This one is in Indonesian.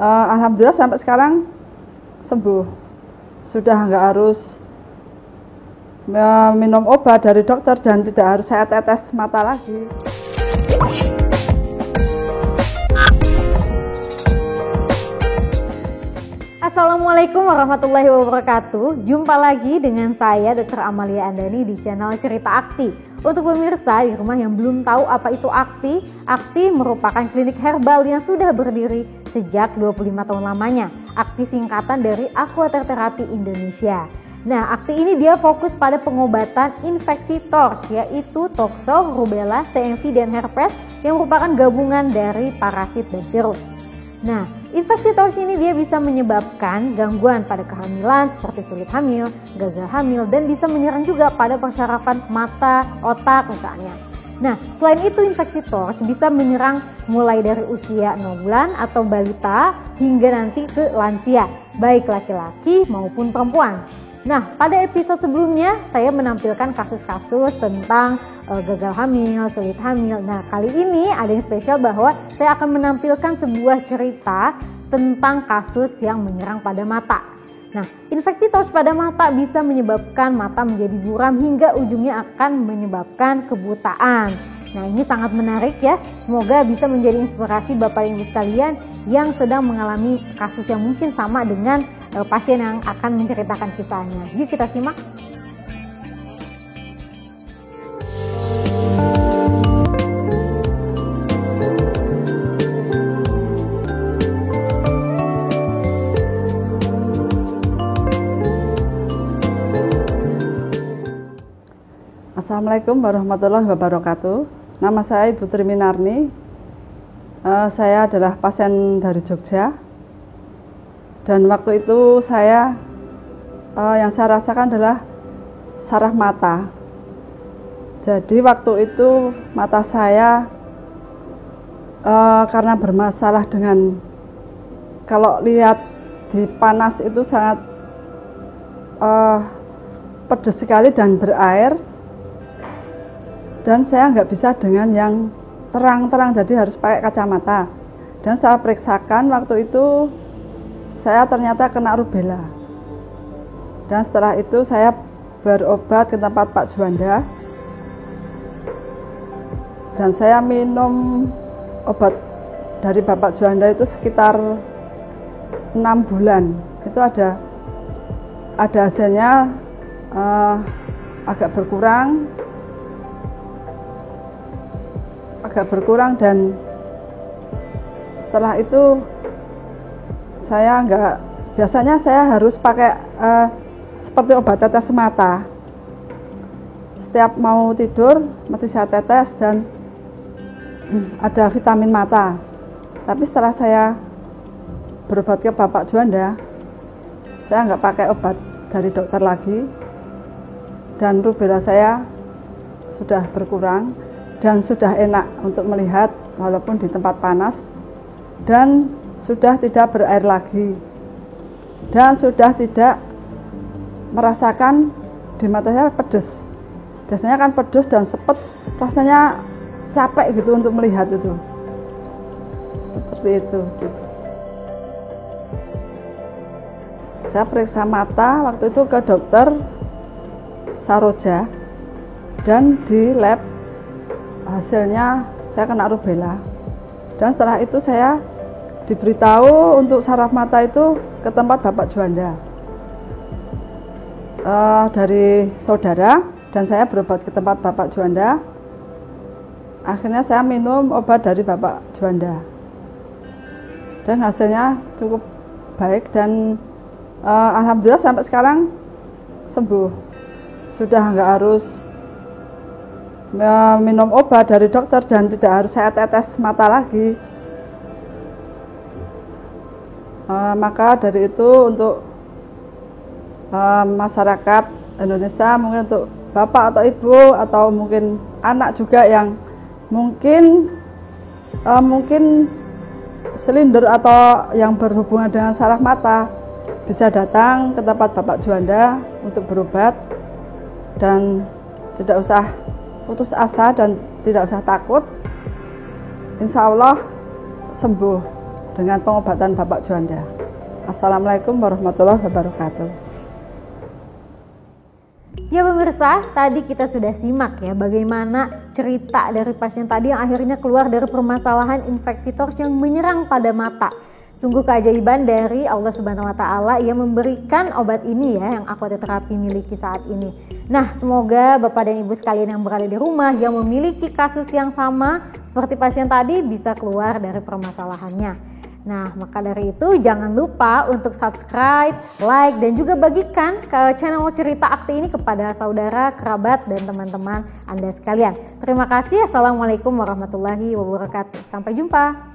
Alhamdulillah sampai sekarang sembuh. Sudah nggak harus minum obat dari dokter dan tidak harus saya tetes mata lagi. Assalamualaikum warahmatullahi wabarakatuh. Jumpa lagi dengan saya Dr. Amalia Andani di channel Cerita Akti. Untuk pemirsa di rumah yang belum tahu apa itu Akti, Akti merupakan klinik herbal yang sudah berdiri sejak 25 tahun lamanya. Akti singkatan dari Aquater Therapy Indonesia. Nah, Akti ini dia fokus pada pengobatan infeksi TORCH, yaitu toxo, rubella, CMV, dan herpes yang merupakan gabungan dari parasit dan virus. Nah, infeksi TORCH ini dia bisa menyebabkan gangguan pada kehamilan seperti sulit hamil, gagal hamil, dan bisa menyerang juga pada persyarafan mata, otak misalnya. Nah, selain itu infeksi TORCH bisa menyerang mulai dari usia 0 bulan atau balita hingga nanti ke lansia, baik laki-laki maupun perempuan. Nah, pada episode sebelumnya saya menampilkan kasus-kasus tentang gagal hamil, sulit hamil. Nah, kali ini ada yang spesial bahwa saya akan menampilkan sebuah cerita tentang kasus yang menyerang pada mata. Nah, infeksi TORCH pada mata bisa menyebabkan mata menjadi buram hingga ujungnya akan menyebabkan kebutaan. Nah, ini sangat menarik ya. Semoga bisa menjadi inspirasi Bapak Ibu sekalian yang sedang mengalami kasus yang mungkin sama dengan pasien yang akan menceritakan kisahnya. Yuk kita simak. Assalamualaikum warahmatullahi wabarakatuh. Nama saya Ibu Triminarni. Saya adalah pasien dari Jogja. Dan waktu itu yang saya rasakan adalah saraf mata. Jadi waktu itu mata saya karena bermasalah dengan, kalau lihat di panas itu sangat pedas sekali dan berair. Dan saya nggak bisa dengan yang terang-terang, jadi harus pakai kacamata. Dan saya periksakan waktu itu saya ternyata kena rubella. Dan setelah itu saya berobat ke tempat Pak Juanda. Dan saya minum obat dari Bapak Juanda itu sekitar 6 bulan. Itu ada hasilnya, agak berkurang dan setelah itu biasanya saya harus pakai seperti obat tetes mata. Setiap mau tidur mesti saya tetes dan ada vitamin mata. Tapi setelah saya berobat ke Bapak Juanda, saya nggak pakai obat dari dokter lagi dan rubella saya sudah berkurang dan sudah enak untuk melihat walaupun di tempat panas, dan sudah tidak berair lagi dan sudah tidak merasakan di mata saya pedes. Biasanya kan pedes dan sepet, rasanya capek gitu untuk melihat itu. Seperti itu. Saya periksa mata waktu itu ke dokter Saroja dan di lab hasilnya saya kena rubella. Dan setelah itu saya diberitahu untuk saraf mata itu ke tempat Bapak Juanda dari saudara, dan saya berobat ke tempat Bapak Juanda. Akhirnya saya minum obat dari Bapak Juanda dan hasilnya cukup baik dan alhamdulillah sampai sekarang sembuh. Sudah nggak harus minum obat dari dokter dan tidak harus saya tetes mata lagi. Maka dari itu untuk masyarakat Indonesia, mungkin untuk bapak atau ibu atau mungkin anak juga yang mungkin silinder atau yang berhubungan dengan saraf mata, bisa datang ke tempat Bapak Juanda untuk berobat dan tidak usah putus asa dan tidak usah takut. Insya Allah sembuh. dengan pengobatan Bapak Juanda. Assalamualaikum warahmatullahi wabarakatuh. Ya pemirsa, tadi kita sudah simak ya bagaimana cerita dari pasien tadi yang akhirnya keluar dari permasalahan infeksi tors yang menyerang pada mata. Sungguh keajaiban dari Allah Subhanahu wa Ta'ala yang memberikan obat ini ya, yang Aquaterapi miliki saat ini. Nah, semoga Bapak dan Ibu sekalian yang berada di rumah yang memiliki kasus yang sama seperti pasien tadi bisa keluar dari permasalahannya. Nah, maka dari itu jangan lupa untuk subscribe, like, dan juga bagikan ke channel Cerita Akti ini kepada saudara, kerabat, dan teman-teman Anda sekalian. Terima kasih. Assalamualaikum warahmatullahi wabarakatuh. Sampai jumpa.